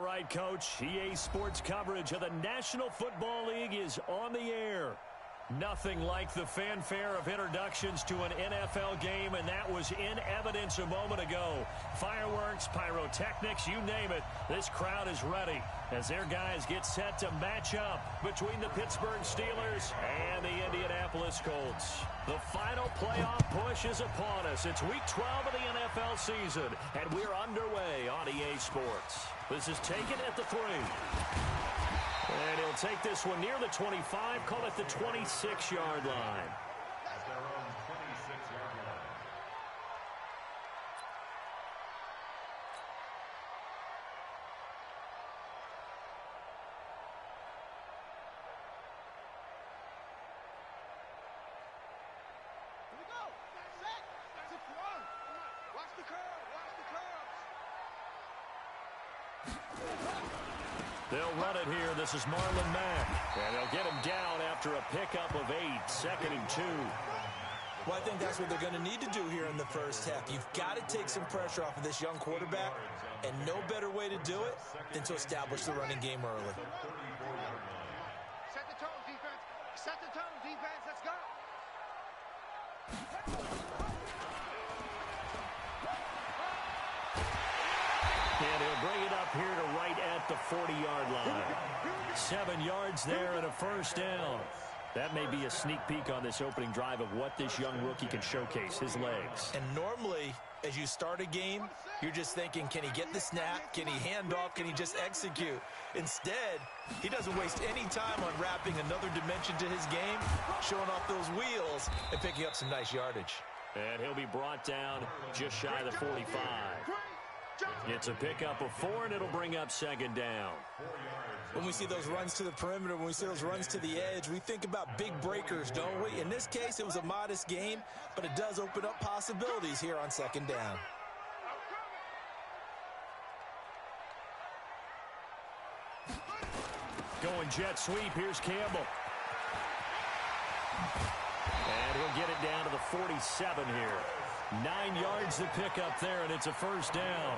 right, Coach. EA Sports coverage of the National Football League is on the air. Nothing like the fanfare of introductions to an NFL game, and that was in evidence a moment ago. Fireworks, pyrotechnics, you name it. This crowd is ready as their guys get set to match up between the Pittsburgh Steelers and the Indianapolis Colts. The final playoff push is upon us. It's Week 12 of the NFL season, and we're underway on EA Sports. This is taken at the 3. And he'll take this one near the 25, call it the 26-yard line. At their own 26-yard line. Here we go. Set. To throw. Watch the curve. Watch the curves. They'll run it here. This is Marlon Mack. And they'll get him down after a pickup of 8, 2nd and 2. Well, I think that's what they're going to need to do here in the first half. You've got to take some pressure off of this young quarterback, and no better way to do it than to establish the running game early. Set the tone, defense. Set the tone, defense. Let's go. And he'll bring it up here to right at the 40-yard line. 7 yards there and a first down. That may be a sneak peek on this opening drive of what this young rookie can showcase, his legs. And normally, as you start a game, you're just thinking, can he get the snap? Can he hand off? Can he just execute? Instead, he doesn't waste any time on wrapping another dimension to his game, showing off those wheels, and picking up some nice yardage. And he'll be brought down just shy of the 45. It's a pickup of 4, and it'll bring up 2nd down. When we see those runs to the perimeter, when we see those runs to the edge, we think about big breakers, don't we? In this case, it was a modest game, but it does open up possibilities here on 2nd down. Going jet sweep. Here's Campbell. And he'll get it down to the 47 here. 9 yards to pick up there, and it's a first down.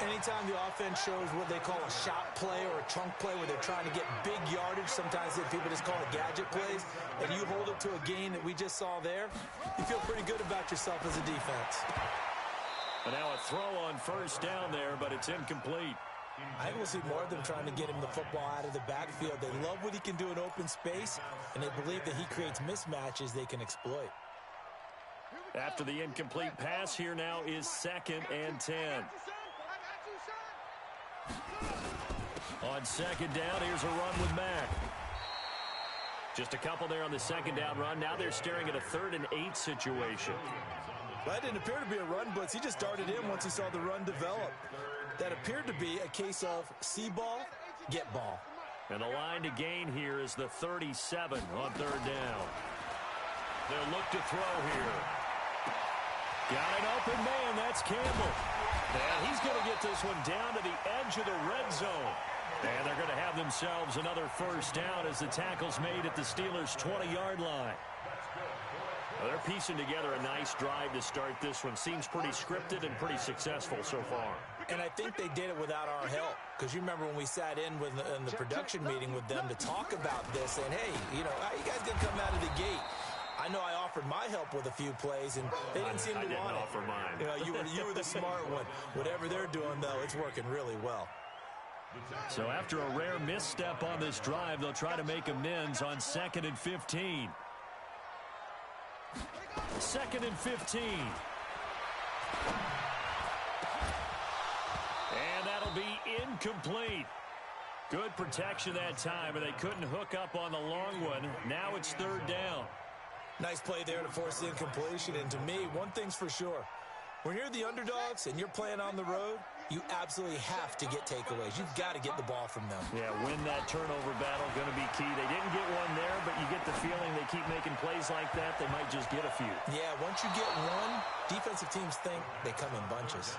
Anytime the offense shows what they call a shot play or a chunk play where they're trying to get big yardage, sometimes people just call it gadget plays, and you hold it to a gain that we just saw there, you feel pretty good about yourself as a defense. And now a throw on first down there, but it's incomplete. I think we'll see more of them trying to get him the football out of the backfield. They love what he can do in open space, and they believe that he creates mismatches they can exploit. After the incomplete pass, here now is 2nd and 10. On 2nd down, here's a run with Mack. Just a couple there on the 2nd down run. Now they're staring at a 3rd and 8 situation. That didn't appear to be a run blitz. He just darted in once he saw the run develop. That appeared to be a case of see ball, get ball. And the line to gain here is the 37 on 3rd down. They'll look to throw here. Got an open man. That's Campbell. And he's going to get this one down to the edge of the red zone. And they're going to have themselves another first down as the tackle's made at the Steelers' 20-yard line. Well, they're piecing together a nice drive to start this one. Seems pretty scripted and pretty successful so far. And I think they did it without our help. Because you remember when we sat in the production meeting with them to talk about this, saying, hey, how you guys going to come out of the gate? I know I offered my help with a few plays, and they didn't seem to want it. I didn't offer mine. You were the smart one. Whatever they're doing, though, it's working really well. So after a rare misstep on this drive, they'll try to make amends on 2nd and 15. 2nd and 15. And that'll be incomplete. Good protection that time, and they couldn't hook up on the long one. Now it's 3rd down. Nice play there to force the incompletion. And to me, one thing's for sure. When you're the underdogs and you're playing on the road, you absolutely have to get takeaways. You've got to get the ball from them. Yeah, win that turnover battle, going to be key. They didn't get one there, but you get the feeling they keep making plays like that, they might just get a few. Yeah, once you get one, defensive teams think they come in bunches.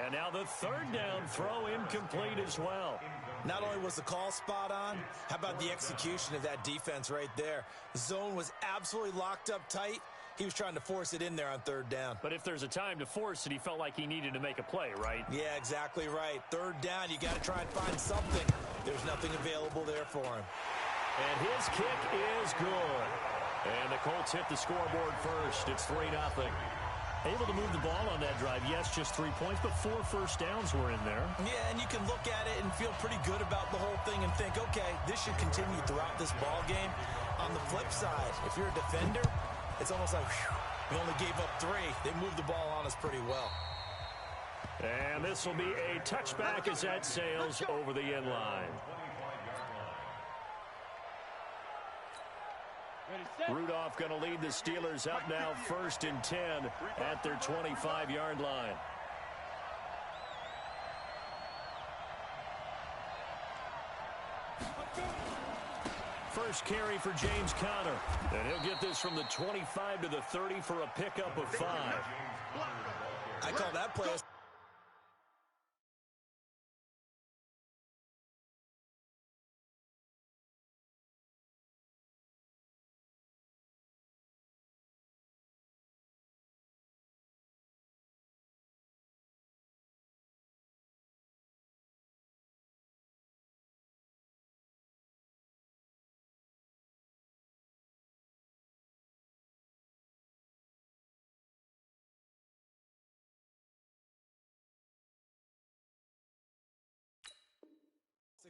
And now the 3rd down throw incomplete as well. Not only was the call spot on, how about the execution of that defense right there? The zone was absolutely locked up tight, He was trying to force it in there on third down. But if there's a time to force it, he felt like he needed to make a play, right? Yeah, exactly right. Third down, you got to try and find something. There's nothing available there for him. And his kick is good. And the Colts hit the scoreboard first. It's 3-0. Able to move the ball on that drive. Yes, just 3 points, but 4 first downs were in there. Yeah, and you can look at it and feel pretty good about the whole thing and think, okay, this should continue throughout this ball game. On the flip side, if you're a defender, it's almost like, whew, we only gave up 3. They moved the ball on us pretty well. And this will be a touchback as that sails over the end line. Rudolph going to lead the Steelers up now 1st and 10 at their 25-yard line. First carry for James Conner. And he'll get this from the 25 to the 30 for a pickup of 5. I call that play a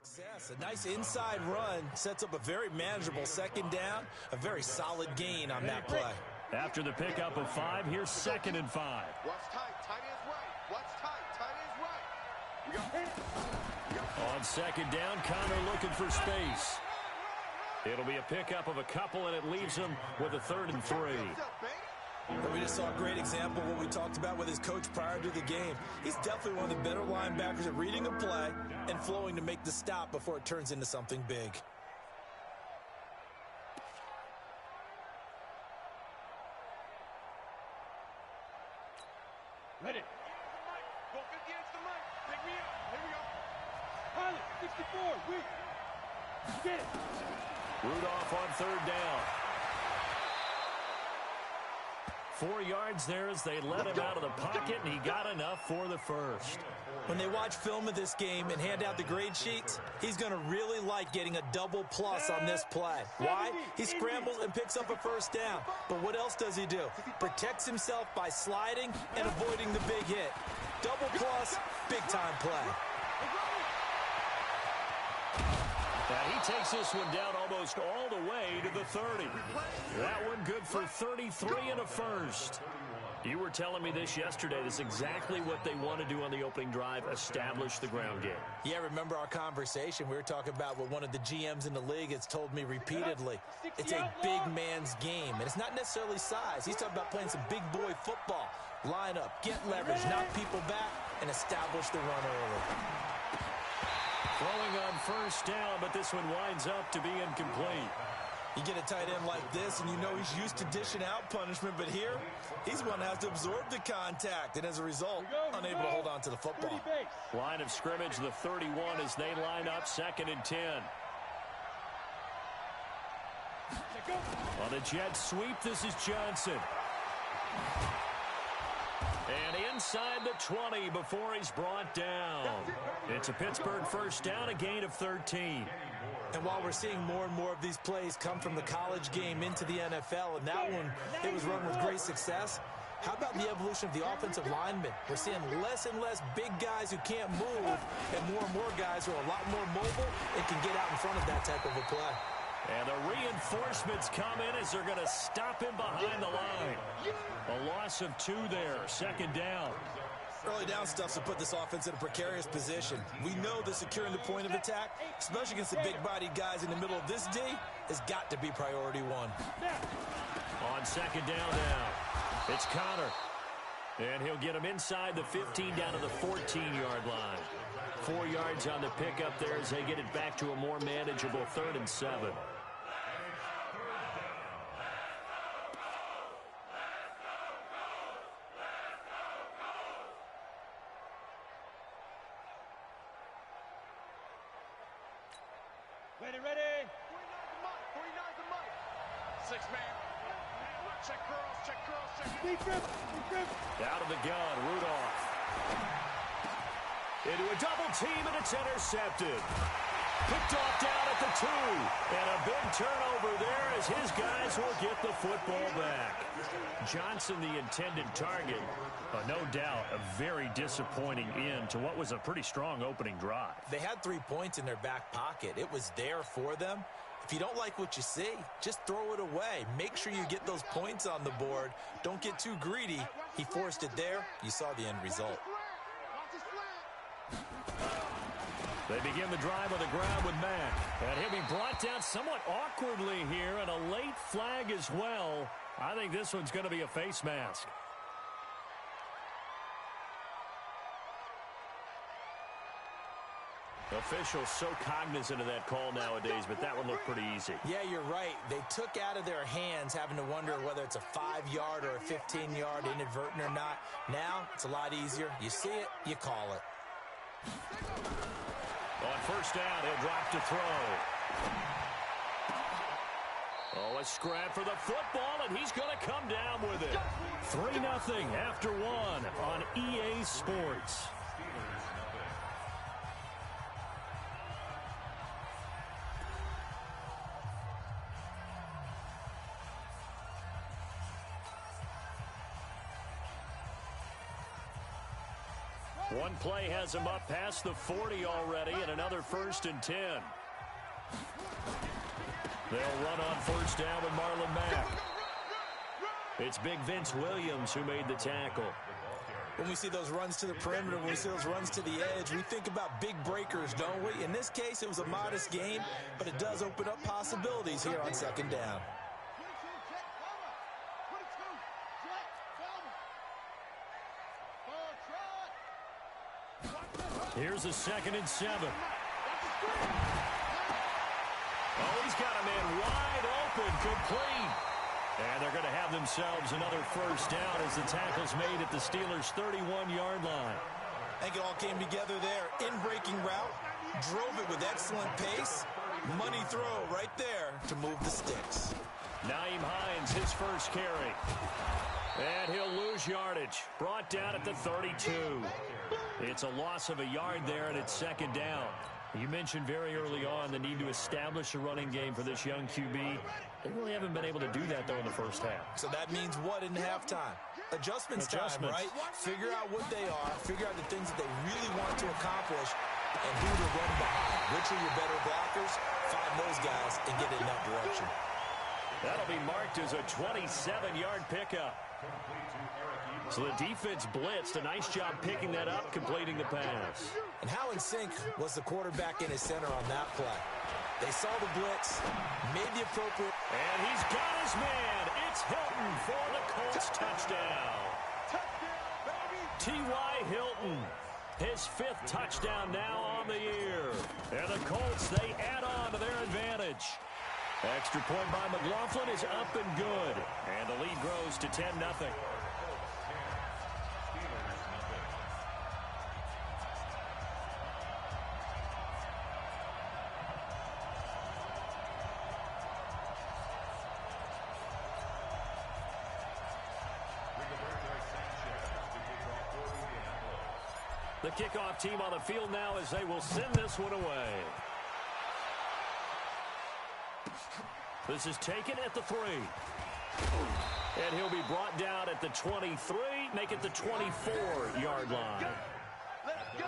success. A nice inside run sets up a very manageable 2nd down, a very solid gain on that play. After the pickup of 5, here's 2nd and 5. What's tight? Tight is right. What's tight? Tight is right. We got On 2nd down, Conner looking for space. It'll be a pickup of a couple, and it leaves him with a 3rd and 3. But we just saw a great example of what we talked about with his coach prior to the game. He's definitely one of the better linebackers at reading a play and flowing to make the stop before it turns into something big. Ready. Go against the mic. Pick me up. Here we go. Pilot, 64. We get it. Rudolph on 3rd down. 4 yards there as they let him out of the pocket, and he got enough for the first. When they watch film of this game and hand out the grade sheets, he's going to really like getting a double plus on this play. Why? He scrambles and picks up a 1st down. But what else does he do? Protects himself by sliding and avoiding the big hit. Double plus, big-time play. And he takes this one down almost all the way to the 30. That one good for 33 and a first. You were telling me this yesterday. This is exactly what they want to do on the opening drive, establish the ground game. Yeah, remember our conversation? We were talking about what one of the GMs in the league has told me repeatedly. It's a big man's game, and it's not necessarily size. He's talking about playing some big boy football. Line up, get leverage, knock people back, and establish the run early. Throwing on 1st down, but this one winds up to be incomplete. You get a tight end like this, and you know he's used to dishing out punishment, but here, he's one that has to absorb the contact, and as a result, unable to hold on to the football. Line of scrimmage, the 31, as they line up 2nd and 10. On the jet sweep, this is Johnson. And inside the 20 before he's brought down. It's a Pittsburgh 1st down, a gain of 13. And while we're seeing more and more of these plays come from the college game into the NFL, and that one, it was run with great success, how about the evolution of the offensive linemen? We're seeing less and less big guys who can't move, and more guys who are a lot more mobile and can get out in front of that type of a play. And the reinforcements come in as they're going to stop him behind the line. A loss of 2 there, 2nd down. Early down stuff to put this offense in a precarious position. We know that securing the point of attack, especially against the big-bodied guys in the middle of this D, has got to be priority 1. On 2nd down now, it's Conner. And he'll get him inside the 15 down to the 14-yard line. 4 yards on the pickup there as they get it back to a more manageable 3rd and 7. Ready. 49's the mic. 6 man. Check girls, check girls, check. Out of the gun, Rudolph. Into a double team, and it's intercepted. Picked off down at the 2. And a big turnover there as his guys will get the football back. Johnson, the intended target, but no doubt a very disappointing end to what was a pretty strong opening drive. They had 3 points in their back pocket. It was there for them. If you don't like what you see, just throw it away. Make sure you get those points on the board. Don't get too greedy. He forced it there. You saw the end result. They begin the drive on the ground with Mack. And he'll be brought down somewhat awkwardly here, and a late flag as well. I think this one's going to be a face mask. Officials so cognizant of that call nowadays, but that one looked pretty easy. Yeah, you're right. They took out of their hands having to wonder whether it's a 5-yard or a 15-yard inadvertent or not. Now, it's a lot easier. You see it, you call it. On first down, he'll drop to throw. Oh, a scrap for the football, and he's going to come down with it. 3-0 after 1 on EA Sports. One play has him up past the 40 already, and another 1st and 10. They'll run on first down with Marlon Mack. It's big Vince Williams who made the tackle. When we see those runs to the perimeter, when we see those runs to the edge, we think about big breakers, don't we? In this case, it was a modest game, but it does open up possibilities here on second down. Here's a 2nd and 7. Oh, he's got a man wide open, complete. And they're going to have themselves another first down as the tackle's made at the Steelers' 31-yard line. I think it all came together there. In-breaking route, drove it with excellent pace. Money throw right there to move the sticks. Nyheim Hines, his first carry. And he'll lose yardage. Brought down at the 32. It's a loss of a yard there, and it's second down. You mentioned very early on the need to establish a running game for this young QB. They really haven't been able to do that, though, in the first half. So that means what in halftime? Adjustments time, right? Figure out what they are, figure out the things that they really want to accomplish, and who to run behind. Which are your better blockers? Find those guys and get in that direction. That'll be marked as a 27-yard pickup. So the defense blitzed. A nice job picking that up, completing the pass. And how in sync was the quarterback in his center on that play? They saw the blitz, made the appropriate. And he's got his man. It's Hilton for the Colts touchdown. T.Y. Hilton, his 5th touchdown now on the year. And the Colts, they add on to their advantage. Extra point by McLaughlin is up and good. And the lead grows to 10-0. The kickoff team on the field now as they will send this one away. This is taken at the 3. And he'll be brought down at the 23, make it the 24-yard line. Let's go.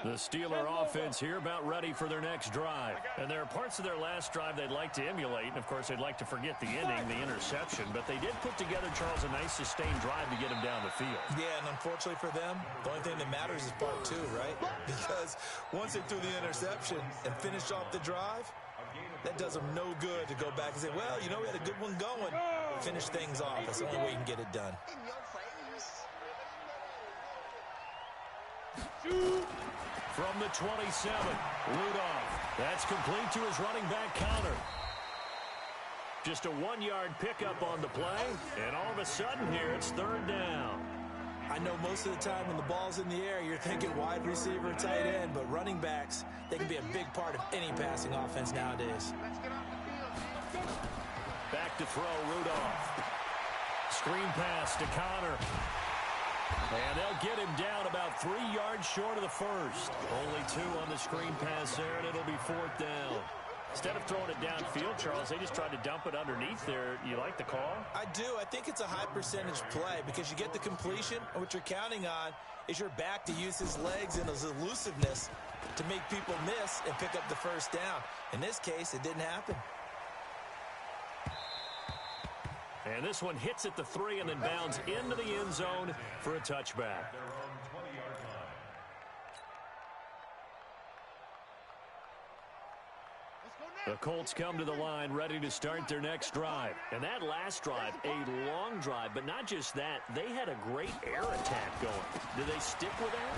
The Steeler offense here about ready for their next drive. And there are parts of their last drive they'd like to emulate. And, of course, they'd like to forget the inning, the interception. But they did put together, Charles, a nice sustained drive to get him down the field. Yeah, and unfortunately for them, the only thing that matters is part 2, right? Because once they threw the interception and finished off the drive, that does them no good to go back and say, well, you know, we had a good one going. Finish things off. That's the only way you can get it done. From the 27, Rudolph. That's complete to his running back counter. Just a 1-yard pickup on the play, and all of a sudden here it's third down. I know most of the time when the ball's in the air, you're thinking wide receiver, tight end, but running backs, they can be a big part of any passing offense nowadays. Back to throw, Rudolph. Screen pass to Connor. And they'll get him down about 3 yards short of the first. Only 2 on the screen pass there, and it'll be fourth down. Instead of throwing it downfield, Charles, they just tried to dump it underneath there. You like the call? I do. I think it's a high percentage play because you get the completion, and what you're counting on is your back to use his legs and his elusiveness to make people miss and pick up the first down. In this case, it didn't happen. And this one hits at the 3 and then bounds into the end zone for a touchback. The Colts come to the line ready to start their next drive. And that last drive, a long drive, but not just that. They had a great air attack going. Do they stick with that?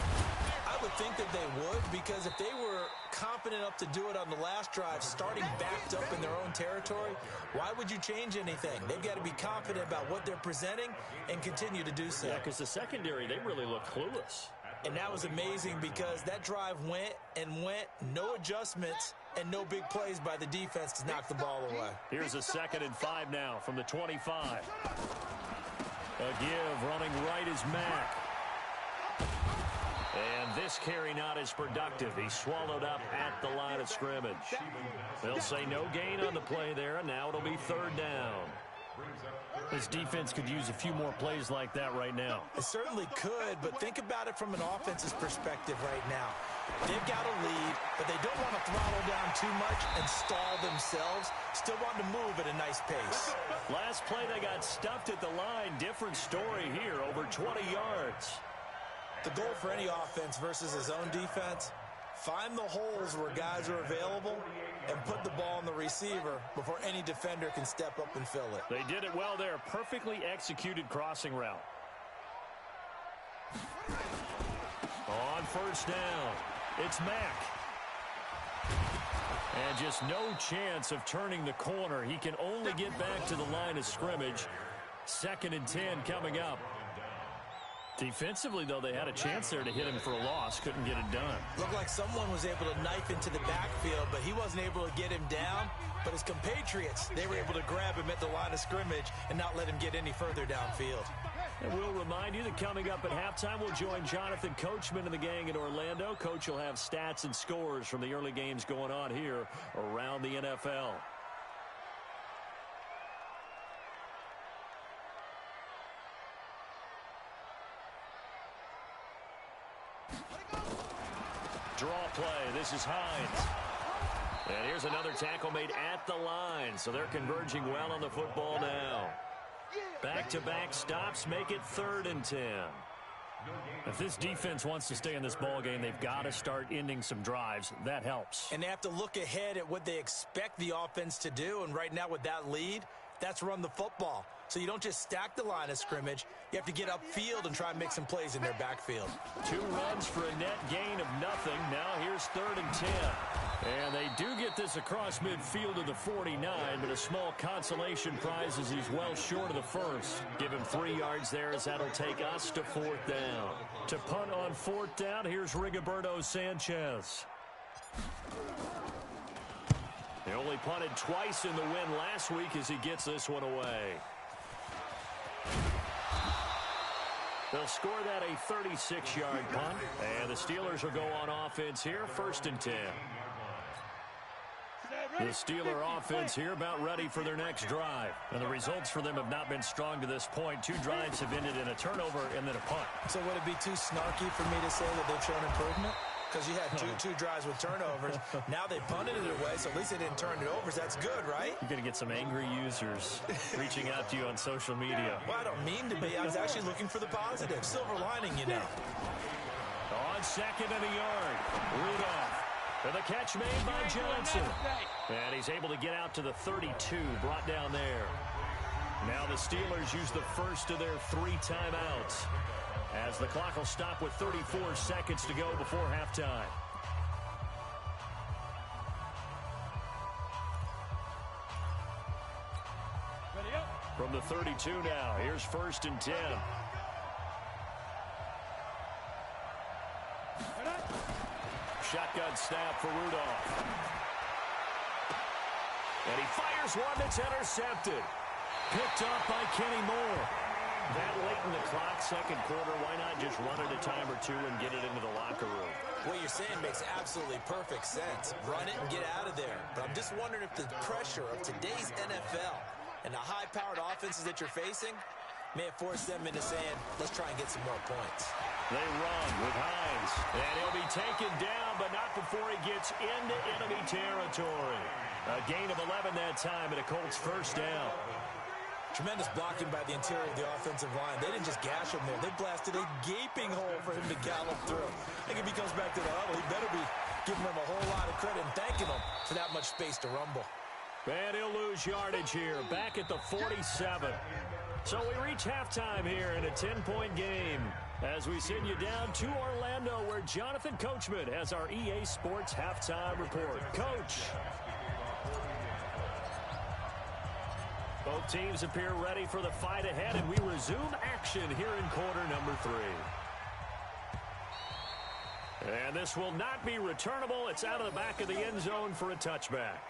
I would think that they would, because if they were confident enough to do it on the last drive, starting backed up in their own territory, why would you change anything? They've got to be confident about what they're presenting and continue to do so. Yeah, because the secondary, they really look clueless. And that was amazing because that drive went and went, no adjustments, and no big plays by the defense to knock the ball away. Here's a 2nd and 5 now from the 25. A give, running right is Mack. And this carry not as productive. He's swallowed up at the line of scrimmage. They'll say no gain on the play there, and now it'll be third down. This defense could use a few more plays like that right now. It certainly could, but think about it from an offense's perspective right now. They've got a lead, but they don't want to throttle down too much and stall themselves. Still want to move at a nice pace. Last play, they got stuffed at the line. Different story here, over 20 yards. The goal for any offense versus his own defense, find the holes where guys are available and put the ball on the receiver before any defender can step up and fill it. They did it well there. Perfectly executed crossing route. On first down, it's Mack. And just no chance of turning the corner. He can only get back to the line of scrimmage. 2nd and 10 coming up. Defensively, though, they had a chance there to hit him for a loss. Couldn't get it done. Looked like someone was able to knife into the backfield, but he wasn't able to get him down. But his compatriots, they were able to grab him at the line of scrimmage and not let him get any further downfield. And we'll remind you that coming up at halftime, we'll join Jonathan Coachman and the gang in Orlando. Coach will have stats and scores from the early games going on here around the NFL. Draw play. This is Hines. And here's another tackle made at the line. So they're converging well on the football now. Back-to-back stops make it 3rd and 10. If this defense wants to stay in this ball game, they've got to start ending some drives. That helps. And they have to look ahead at what they expect the offense to do. And right now with that lead, that's run the football. So you don't just stack the line of scrimmage. You have to get upfield and try and make some plays in their backfield. 2 runs for a net gain of nothing. Now here's 3rd and 10. And they do get this across midfield to the 49, but a small consolation prize as he's well short of the first. Give him 3 yards there as that'll take us to 4th down. To punt on 4th down, here's Rigoberto Sanchez. They only punted twice in the win last week as he gets this one away. They'll score that a 36-yard punt, and the Steelers will go on offense here, 1st and 10. The Steeler offense here about ready for their next drive. And the results for them have not been strong to this point. 2 drives have ended in a turnover and then a punt. So would it be too snarky for me to say that they've shown improvement? Because you had two drives with turnovers. Now they punted it away, so at least they didn't turn it over. So that's good, right? You're going to get some angry users reaching out to you on social media. Well, I don't mean to be. I was actually looking for the positive. Silver lining, you know. On 2nd and a yard, Rudolph. And the catch made by Johnson. And he's able to get out to the 32, brought down there. Now the Steelers use the first of their 3 timeouts, as the clock will stop with 34 seconds to go before halftime. From the 32 now, here's 1st and 10. Shotgun snap for Rudolph. And he fires one that's intercepted. Picked off by Kenny Moore. That late in the clock, second quarter, why not just run it a time or two and get it into the locker room? What you're saying makes absolutely perfect sense. Run it and get out of there. But I'm just wondering if the pressure of today's NFL and the high-powered offenses that you're facing may have forced them into saying, let's try and get some more points. They run with Hines. And he'll be taken down, but not before he gets into enemy territory. A gain of 11 that time, and a Colts first down. Tremendous blocking by the interior of the offensive line. They didn't just gash him there. They blasted a gaping hole for him to gallop through. I think if he comes back to the huddle, he better be giving them a whole lot of credit and thanking them for that much space to rumble. And he'll lose yardage here, back at the 47. So we reach halftime here in a 10-point game as we send you down to Orlando, where Jonathan Coachman has our EA Sports halftime report. Coach. Both teams appear ready for the fight ahead, and we resume action here in quarter number 3. And this will not be returnable. It's out of the back of the end zone for a touchback.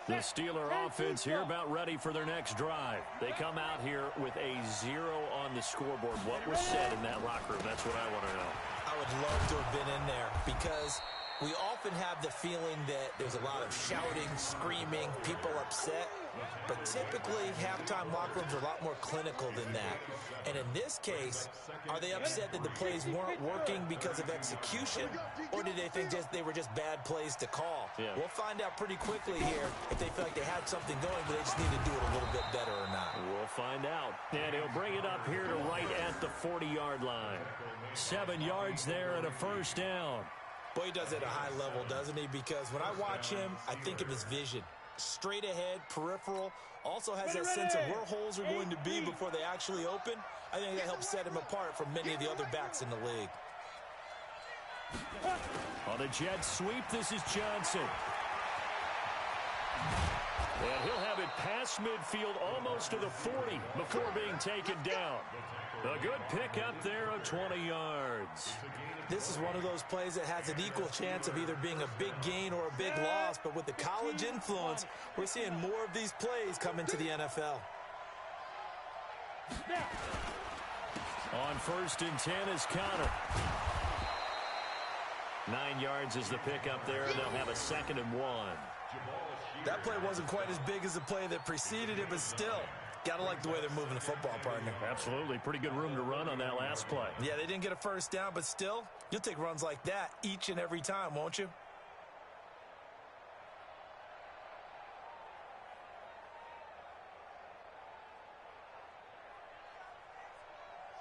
The Steeler offense here about ready for their next drive. They come out here with a 0 on the scoreboard. What was said in that locker room? That's what I want to know. I would love to have been in there because we often have the feeling that there's a lot of shouting, screaming, people upset. But typically, halftime locker rooms are a lot more clinical than that. And in this case, are they upset that the plays weren't working because of execution? Or did they think they were just bad plays to call? Yeah. We'll find out pretty quickly here if they feel like they had something going, but they just need to do it a little bit better or not. We'll find out. And he'll bring it up here to right at the 40-yard line. 7 yards there and a first down. Boy, he does it at a high level, doesn't he? Because when I watch him, I think of his vision. Straight ahead, peripheral, also has that sense of where holes are going to be before they actually open. I think that helps set him apart from many of the other backs in the league. On the jet sweep, this is Johnson. And he'll have it past midfield almost to the 40 before being taken down. A good pickup there of 20 yards. This is one of those plays that has an equal chance of either being a big gain or a big loss, but with the college influence, we're seeing more of these plays come into the NFL. On 1st and 10 is Connor. 9 yards is the pickup there, and they'll have a 2nd and 1. That play wasn't quite as big as the play that preceded it, but still, gotta like the way they're moving the football, partner. Absolutely. Pretty good room to run on that last play. Yeah, they didn't get a first down, but still, you'll take runs like that each and every time, won't you?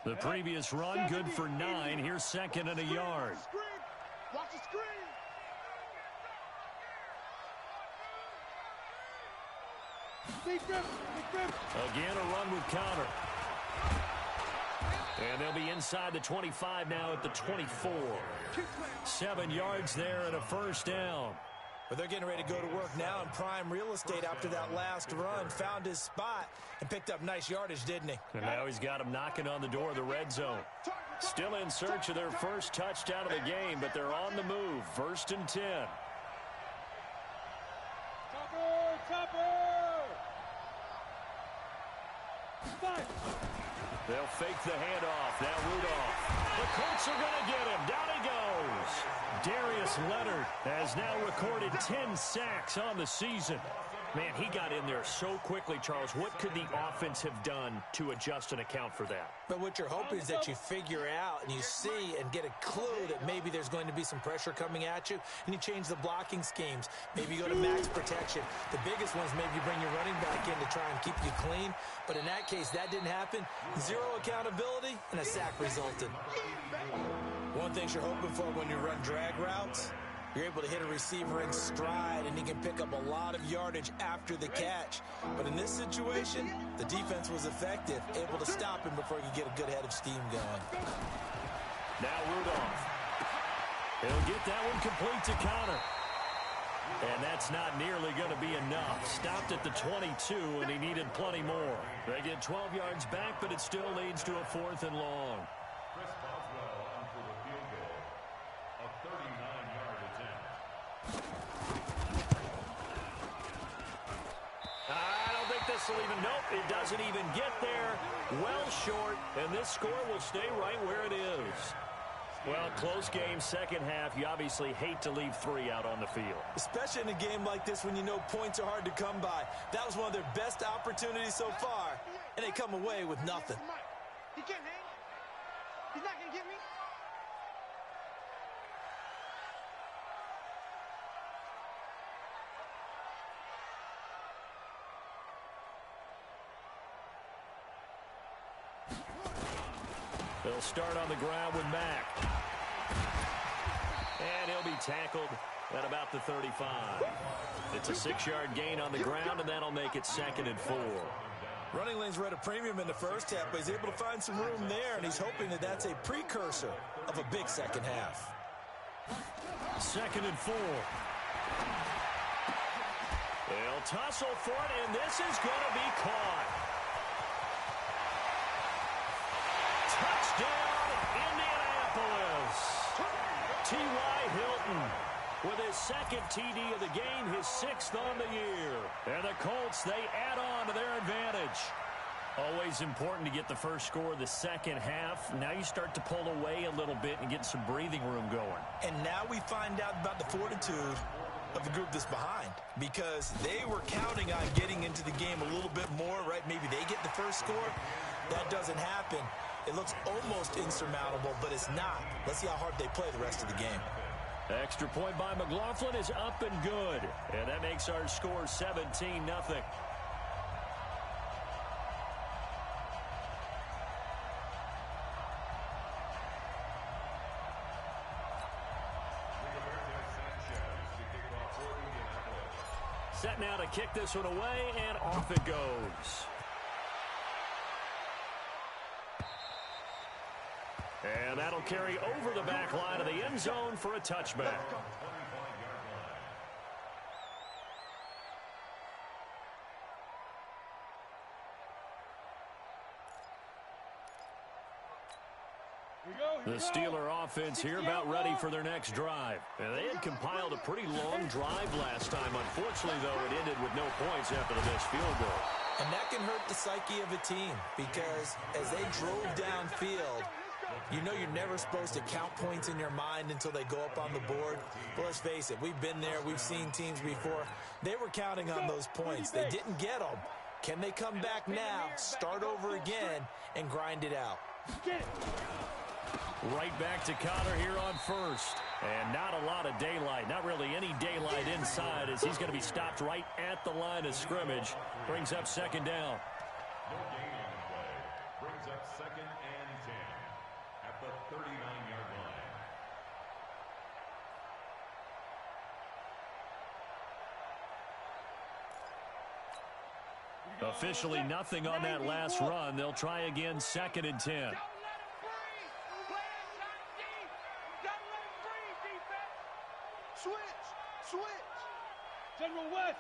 The previous run, good for 9. Here's 2nd and a yard. Watch the screen. Again, a run with Connor. And they'll be inside the 25 now at the 24. 7 yards there and a first down. But they're getting ready to go to work now in prime real estate after that last run. Found his spot and picked up nice yardage, didn't he? And now he's got him knocking on the door of the red zone. Still in search of their first touchdown of the game, but they're on the move. 1st and 10. They'll fake the handoff. Now Rudolph. The Colts are going to get him. Down he goes. Darius Leonard has now recorded 10 sacks on the season. Man, he got in there so quickly, Charles. What could the offense have done to adjust and account for that? But what you're hoping is that you figure out and you see and get a clue that maybe there's going to be some pressure coming at you, and you change the blocking schemes. Maybe you go to max protection. The biggest ones, maybe you bring your running back in to try and keep you clean. But in that case, that didn't happen. Zero accountability, and a sack resulted. One thing you're hoping for when you run drag routes, you're able to hit a receiver in stride, and he can pick up a lot of yardage after the catch. But in this situation, the defense was effective, able to stop him before he could get a good head of steam going. Now Rudolph. He'll get that one complete to Connor. And that's not nearly going to be enough. Stopped at the 22, and he needed plenty more. They get 12 yards back, but it still leads to a 4th and long. Chris Boswell on for the field goal. A 39-yard attempt. I don't think this will even, nope, it doesn't even get there. Well short, and this score will stay right where it is. Well, close game, second half. You obviously hate to leave 3 out on the field. Especially in a game like this when you know points are hard to come by. That was one of their best opportunities so far, and they come away with nothing. He can't hang. He's not going to get me. They'll start on the ground with Mack. And he'll be tackled at about the 35. It's a 6-yard gain on the ground, and that'll make it 2nd and 4. Running lanes were at a premium in the first half, but he's able to find some room there, and he's hoping that that's a precursor of a big second half. 2nd and 4. They'll tussle for it, and this is going to be caught. Touchdown, Indianapolis. T.Y. Hilton with his 2nd TD of the game, his 6th on the year. And the Colts, they add on to their advantage. Always important to get the first score of the second half. Now you start to pull away a little bit and get some breathing room going. And now we find out about the fortitude of the group that's behind, because they were counting on getting into the game a little bit more, right? Maybe they get the first score. That doesn't happen. It looks almost insurmountable, but it's not. Let's see how hard they play the rest of the game. Extra point by McLaughlin is up and good. And that makes our score 17-0. Set now to kick this one away, and off it goes. And that'll carry over the back line of the end zone for a touchback. The Steeler offense here about ready for their next drive. And they had compiled a pretty long drive last time. Unfortunately, though, it ended with no points after the missed field goal. And that can hurt the psyche of a team, because as they drove downfield, you know you're never supposed to count points in your mind until they go up on the board. But let's face it, we've been there. We've seen teams before. They were counting on those points. They didn't get them. Can they come back now, start over again, and grind it out? Right back to Connor here on first. And not a lot of daylight. Not really any daylight inside, as he's going to be stopped right at the line of scrimmage. Brings up 2nd down. No gain on the play. Brings up 2nd and 10 at the 39-yard line. Officially nothing on that last run. They'll try again, 2nd and 10. Switch. General West.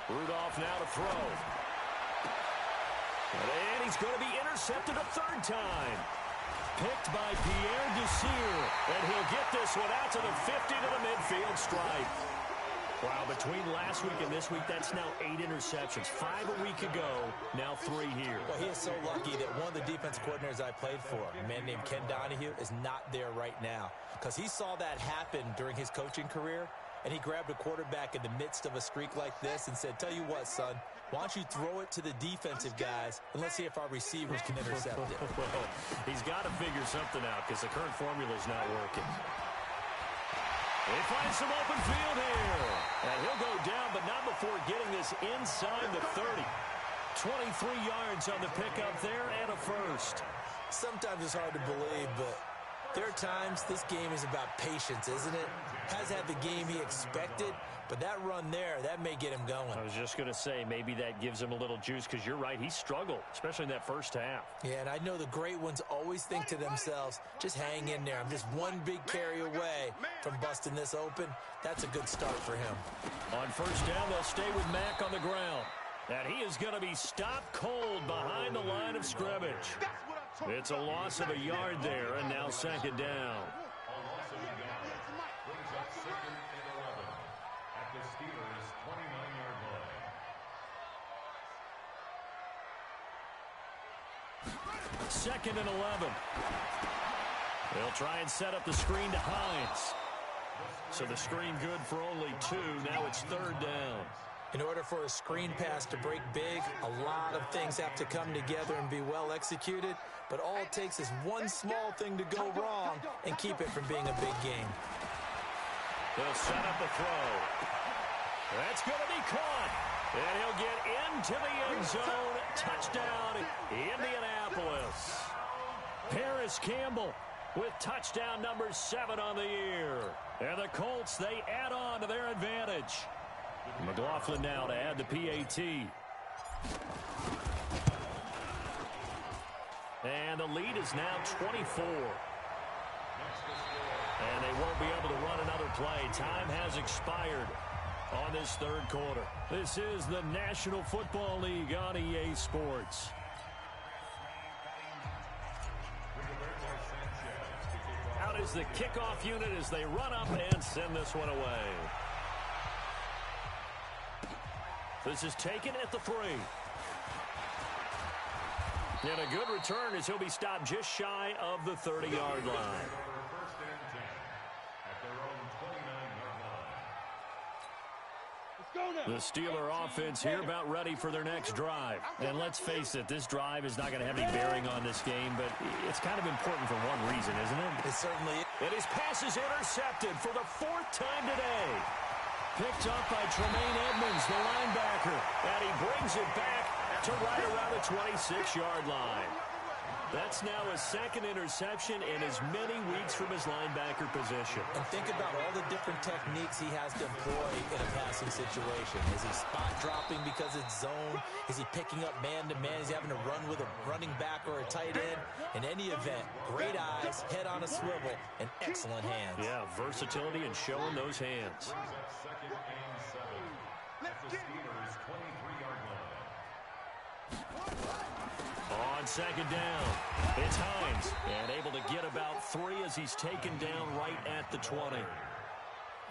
Rudolph now to throw. And he's going to be intercepted a 3rd time. Picked by Pierre Desir. And he'll get this one out to the 50 to the midfield stripe. Wow, between last week and this week, that's now 8 interceptions. 5 a week ago, now 3 here. Well, he is so lucky that one of the defense coordinators I played for, a man named Ken Donahue, is not there right now, because he saw that happen during his coaching career, and he grabbed a quarterback in the midst of a streak like this and said, tell you what, son, why don't you throw it to the defensive guys, and let's see if our receivers can intercept it. Well, he's got to figure something out, because the current formula is not working. They find some open field here. And he'll go down, but not before getting this inside the 30. 23 yards on the pickup there and a first. Sometimes it's hard to believe, but There are times this game is about patience, isn't it? Has had the game he expected, but that run there, that may get him going. I was just going to say, maybe that gives him a little juice, because you're right, he struggled, especially in that first half. Yeah, and I know the great ones always think to themselves, just hang in there. I'm just one big carry away from busting this open. That's a good start for him. On first down, they'll stay with Mack on the ground. And he is going to be stopped cold behind the line of scrimmage. It's a loss of a yard there, and now second down. A loss of a yard. Brings up second and 11 at the Steelers' 29-yard line. Second and 11. They'll try and set up the screen to Hines. So the screen good for only 2. Now it's third down. In order for a screen pass to break big, a lot of things have to come together and be well executed, but all it takes is one small thing to go wrong and keep it from being a big game. They'll set up a throw. That's going to be caught. And he'll get into the end zone. Touchdown, Indianapolis. Paris Campbell with touchdown number 7 on the year. And the Colts, they add on to their advantage. McLaughlin now to add the PAT. And the lead is now 24. And they won't be able to run another play. Time has expired on this third quarter. This is the National Football League on EA Sports. Out is the kickoff unit as they run up and send this one away. This is taken at the 3. And a good return as he'll be stopped just shy of the 30-yard line. First and 10 at their own 29-yard line. The Steeler offense here about ready for their next drive. And let's face it, this drive is not going to have any bearing on this game, but it's kind of important for one reason, isn't it? It certainly is. And his pass is intercepted for the 4th time today. Picked up by Tremaine Edmonds, the linebacker. And he brings it back to right around the 26-yard line. That's now a second interception in as many weeks from his linebacker position. And think about all the different techniques he has to employ in a passing situation. Is he spot dropping because it's zone? Is he picking up man-to-man? Is he having to run with a running back or a tight end? In any event, great eyes, head on a swivel, and excellent hands. Yeah, versatility and showing those hands. Brings up second and 7 at the Steelers' 23-yard line. On second down, it's Hines, and able to get about 3 as he's taken down right at the 20.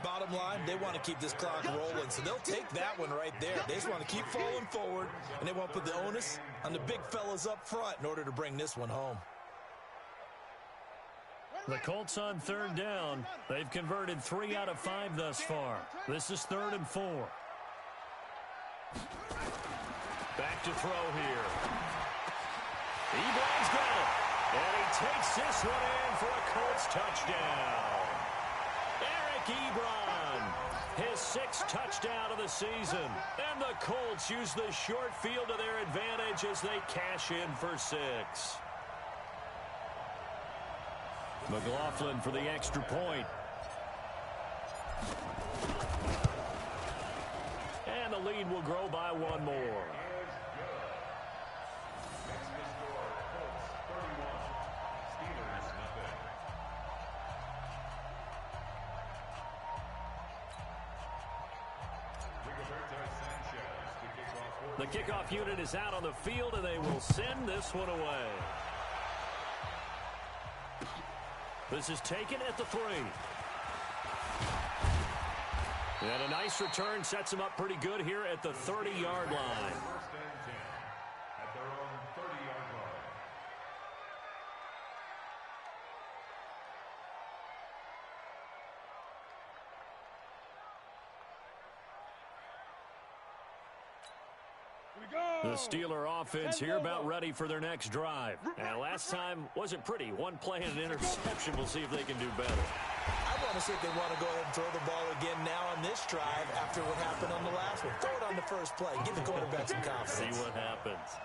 Bottom line, they want to keep this clock rolling, so they'll take that one right there. They just want to keep falling forward, and they want to put the onus on the big fellas up front in order to bring this one home. The Colts on third down. They've converted 3 out of 5 thus far. This is 3rd and 4. Back to throw here. Ebron's got it. And he takes this one in for a Colts touchdown. Eric Ebron, his 6th touchdown of the season. And the Colts use the short field to their advantage as they cash in for 6. McLaughlin for the extra point. And the lead will grow by 1 more. The kickoff unit is out on the field, and they will send this one away. This is taken at the 3. And a nice return sets him up pretty good here at the 30-yard line. First and 10 at their own 30-yard line. The Steeler offense here about ready for their next drive. And last time wasn't pretty. One play and an interception. We'll see if they can do better. I want to see if they want to go ahead and throw the ball again now on this drive after what happened on the last one. Throw it on the first play. Give the quarterback some confidence. See what happens.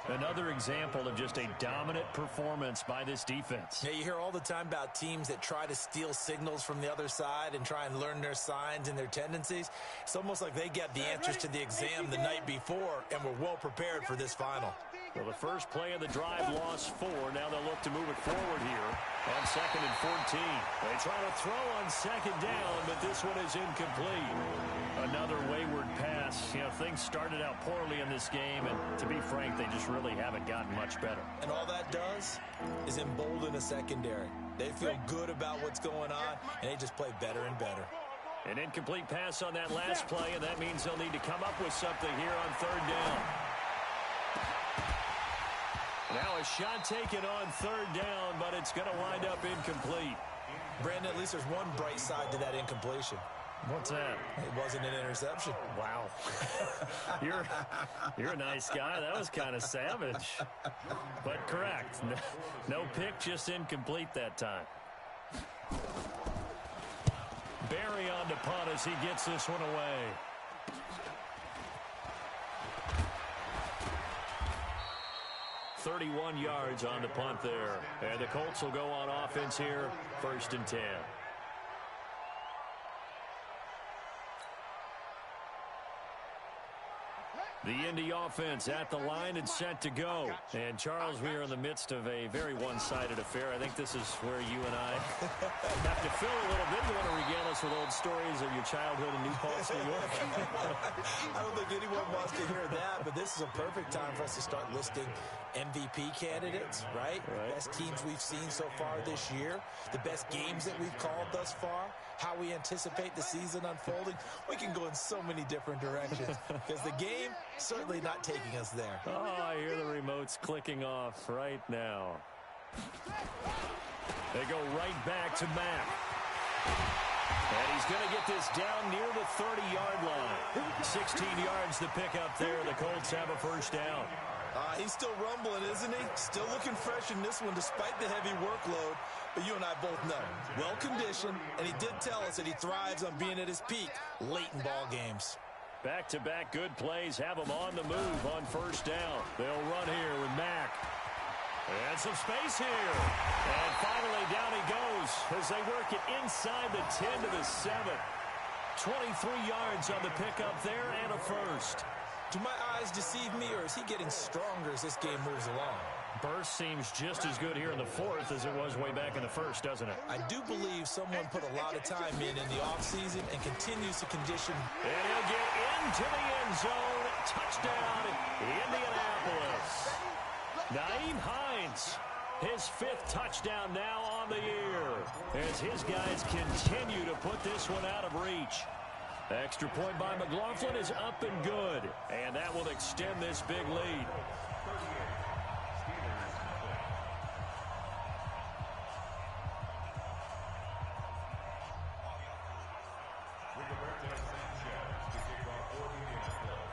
Another example of just a dominant performance by this defense. Yeah, you hear all the time about teams that try to steal signals from the other side and try and learn their signs and their tendencies. It's almost like they get the answers to the exam the night before and were well prepared for this final. Well, the first play of the drive lost 4. Now they'll look to move it forward here on 2nd and 14. They try to throw on 2nd down, but this one is incomplete. Another wayward pass. You know, things started out poorly in this game, and to be frank, they just really haven't gotten much better. And all that does is embolden a secondary. They feel good about what's going on, and they just play better and better. An incomplete pass on that last play, and that means they'll need to come up with something here on 3rd down. Now a shot taken on 3rd down, but it's going to wind up incomplete. Brandon, at least there's one bright side to that incompletion. What's that? It wasn't an interception. Wow. You're a nice guy. That was kind of savage. But correct. No pick, just incomplete that time. Barry on to punt as he gets this one away. .31 yards on the punt there. And the Colts will go on offense here, 1st and 10. The Indy offense at the line and set to go. And, Charles, we are in the midst of a very one-sided affair. I think this is where you and I have to fill a little bit. You want to regale us with old stories of your childhood in New Paltz, New York? I don't think anyone wants to hear that, but this is a perfect time for us to start listing MVP candidates, right? Best teams we've seen so far this year, the best games that we've called thus far, how we anticipate the season unfolding. We can go in so many different directions because the game certainly not taking us there. Oh, I hear the remotes clicking off right now. They go right back to Mack. And he's going to get this down near the 30-yard line. 16 yards to pick up there. The Colts have a 1st down. He's still rumbling, isn't he? Still looking fresh in this one despite the heavy workload. But you and I both know, well-conditioned, and he did tell us that he thrives on being at his peak late in ball games. Back-to-back good plays have him on the move on 1st down. They'll run here with Mack. And some space here. And finally down he goes as they work it inside the 10 to the 7. 23 yards on the pickup there and a 1st. Do my eyes deceive me, or is he getting stronger as this game moves along? Burst seems just as good here in the 4th as it was way back in the 1st, doesn't it? I do believe someone put a lot of time in the offseason and continues to condition. And he'll get into the end zone. Touchdown, Indianapolis. Nyheim Hines, his 5th touchdown now on the year as his guys continue to put this one out of reach. Extra point by McLaughlin is up and good, and that will extend this big lead.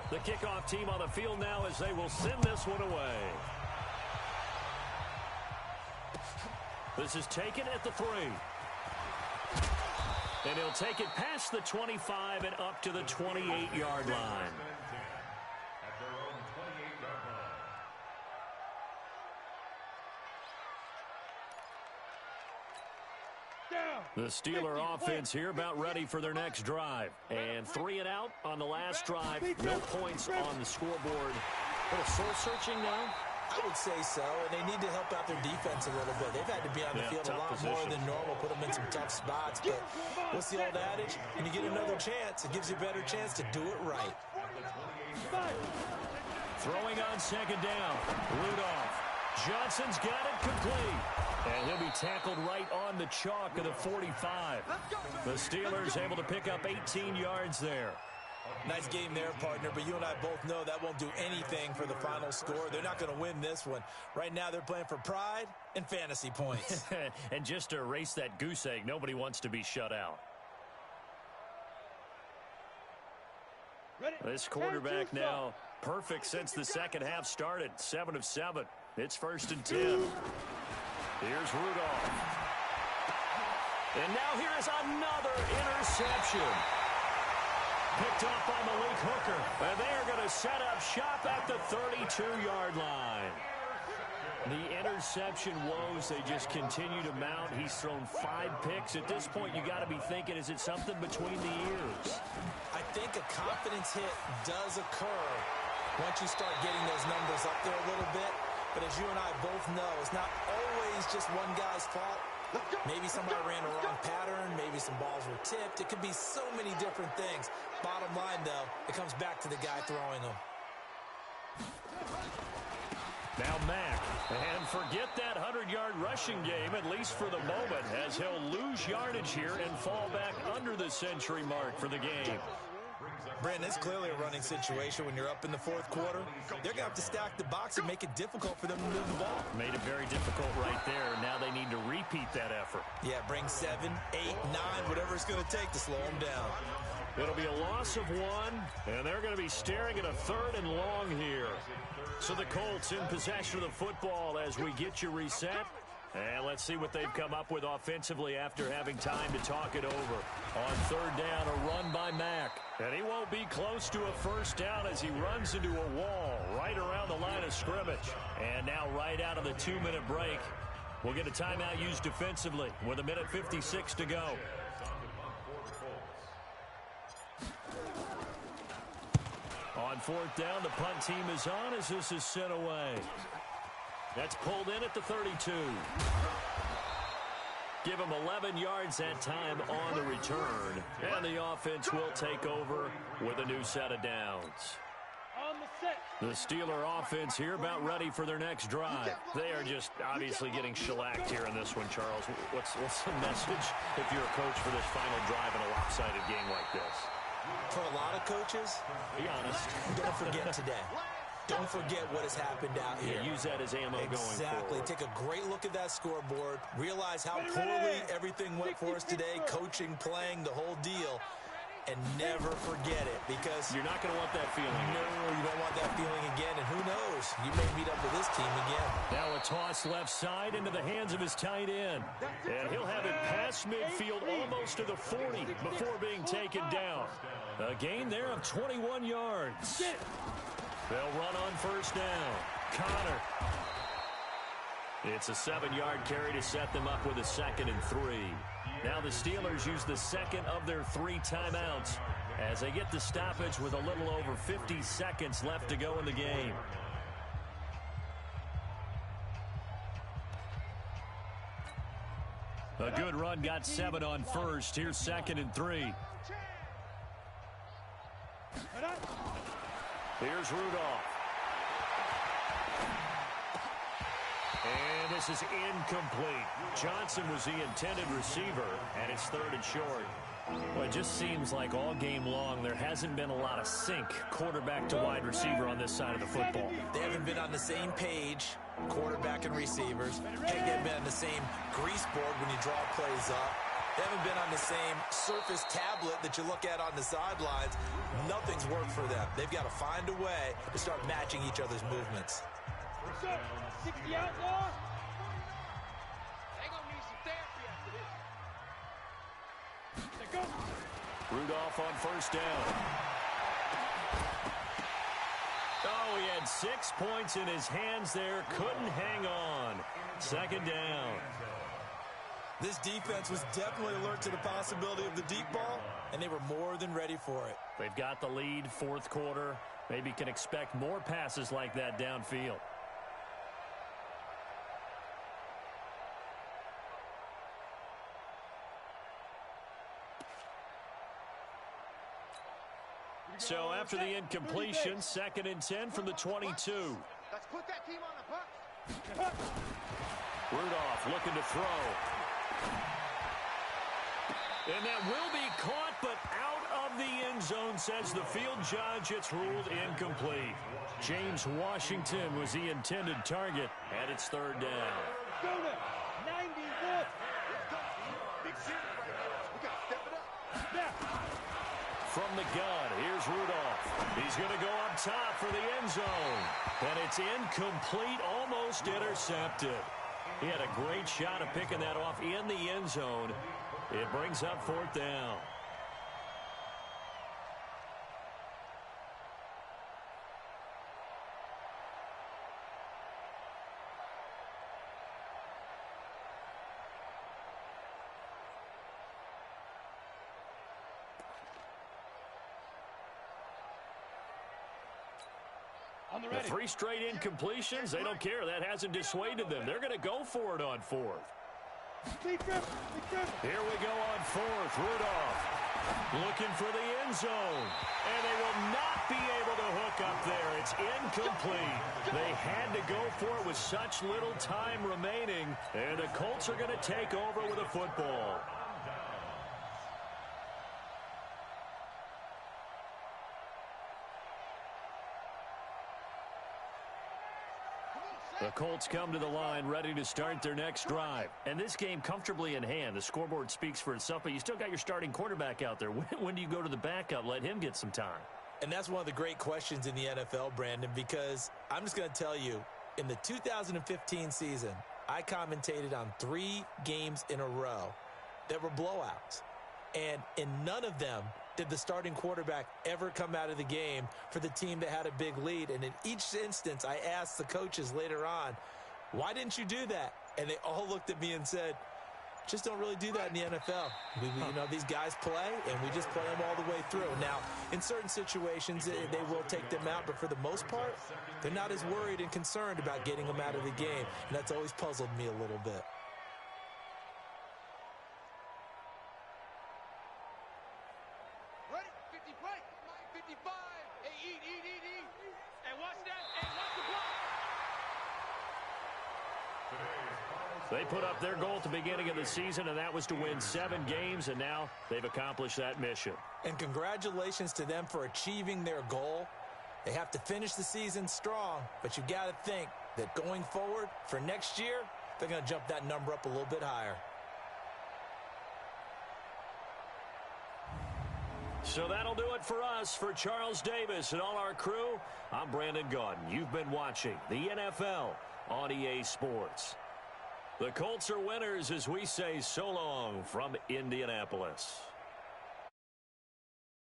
The kickoff team on the field now as they will send this one away. This is taken at the 3. And he'll take it past the 25 and up to the 28-yard line. The Steeler offense here about ready for their next drive. And 3 and out on the last drive. No points on the scoreboard. A little soul-searching now. I would say so, and they need to help out their defense a little bit. They've had to be on the field a lot more than normal, put them in some tough spots. But what's the old adage? When you get another chance, it gives you a better chance to do it right. Throwing on 2nd down. Rudolph. Johnson's got it complete. And he'll be tackled right on the chalk of the 45. The Steelers able to pick up 18 yards there. Nice game there, partner, but you and I both know that won't do anything for the final score. They're not going to win this one. Right now, they're playing for pride and fantasy points. And just to erase that goose egg, nobody wants to be shut out. This quarterback now perfect since the second half started. 7 of 7. It's 1st and 10. Here's Rudolph. And now here is another interception. picked off by Malik Hooker. And they're going to set up shop at the 32-yard line. The interception woes, they just continue to mount. He's thrown 5 picks. At this point, you got to be thinking, is it something between the ears? I think a confidence hit does occur once you start getting those numbers up there a little bit. But as you and I both know, it's not always just one guy's fault. Maybe somebody ran a wrong pattern. Maybe some balls were tipped. It could be so many different things. Bottom line, though, it comes back to the guy throwing them. Now Mack, and forget that 100-yard rushing game, at least for the moment, as he'll lose yardage here and fall back under the century mark for the game. Brandon, it's clearly a running situation when you're up in the fourth quarter. They're going to have to stack the box and make it difficult for them to move the ball. Made it very difficult right there. Now they need to repeat that effort. Yeah, bring 7, 8, 9, whatever it's going to take to slow them down. It'll be a loss of 1, and they're going to be staring at a 3rd and long here. So the Colts in possession of the football as we get you reset. And let's see what they've come up with offensively after having time to talk it over. On 3rd down, a run by Mack. And he won't be close to a first down as he runs into a wall right around the line of scrimmage. And now right out of the 2-minute break, we'll get a timeout used defensively with 1:56 to go. On 4th down, the punt team is on as this is sent away. That's pulled in at the 32. Give him 11 yards that time on the return. And the offense will take over with a new set of downs. The Steeler offense here about ready for their next drive. They are just obviously getting shellacked here in this one, Charles. What's the message if you're a coach for this final drive in a lopsided game like this? For a lot of coaches, be honest, don't forget today. Don't forget what has happened out here. Yeah, use that as ammo going forward. Exactly. Take a great look at that scoreboard. Realize how poorly everything went for us today. Coaching, playing, the whole deal. And never forget it, because you're not going to want that feeling. No, you don't want that feeling again. And who knows? You may meet up with this team again. Now a toss left side into the hands of his tight end. And he'll have it past midfield almost to the 40 before being taken down. A gain there of 21 yards. They'll run on first down. Connor. It's a 7-yard carry to set them up with a 2nd and 3. Now the Steelers use the second of their 3 timeouts as they get the stoppage with a little over 50 seconds left to go in the game. A good run, got 7 on first. Here's 2nd and 3. Here's Rudolph. And this is incomplete. Johnson was the intended receiver, and it's 3rd and short. Well, it just seems like all game long there hasn't been a lot of sync quarterback to wide receiver on this side of the football. They haven't been on the same page, quarterback and receivers. They haven't been on the same grease board when you draw plays up. They haven't been on the same surface tablet that you look at on the sidelines. Nothing's worked for them. They've got to find a way to start matching each other's movements. 60 outlaw. They gonna need some therapy after this. They go. Rudolph on first down. Oh, he had 6 points in his hands there. Couldn't hang on. 2nd down. This defense was definitely alert to the possibility of the deep ball, and they were more than ready for it. They've got the lead, 4th quarter. Maybe can expect more passes like that downfield. So after the incompletion, 2nd and 10 from the 22. Let's put that team on the puck. Rudolph looking to throw. And that will be caught, but out of the end zone, says the field judge. It's ruled incomplete. James Washington was the intended target, and it's 3rd down. Go to 91. Big series right now. We got to step it up. Now. From the gun, here's Rudolph. He's going to go up top for the end zone. And it's incomplete, almost intercepted. He had a great shot of picking that off in the end zone. It brings up 4th down. The 3 straight incompletions, they don't care. That hasn't dissuaded them. They're going to go for it on 4th. Here we go on 4th. Rudolph looking for the end zone. And they will not be able to hook up there. It's incomplete. They had to go for it with such little time remaining. And the Colts are going to take over with a football. The Colts come to the line ready to start their next drive. And this game comfortably in hand. The scoreboard speaks for itself, but you still got your starting quarterback out there. When do you go to the backup? Let him get some time. And that's one of the great questions in the NFL, Brandon, because I'm just going to tell you, in the 2015 season, I commentated on 3 games in a row that were blowouts. And in none of them did the starting quarterback ever come out of the game for the team that had a big lead. And in each instance, I asked the coaches later on, why didn't you do that? And they all looked at me and said, just don't really do that in the NFL. You know, these guys play, and we just play them all the way through. Now, in certain situations, they will take them out, but for the most part, they're not as worried and concerned about getting them out of the game. And that's always puzzled me a little bit. They put up their goal at the beginning of the season, and that was to win 7 games, and now they've accomplished that mission. And congratulations to them for achieving their goal. They have to finish the season strong, but you got to think that going forward for next year, they're going to jump that number up a little bit higher. So that'll do it for us. For Charles Davis and all our crew, I'm Brandon Gaudin. You've been watching the NFL on EA Sports. The Colts are winners as we say so long from Indianapolis.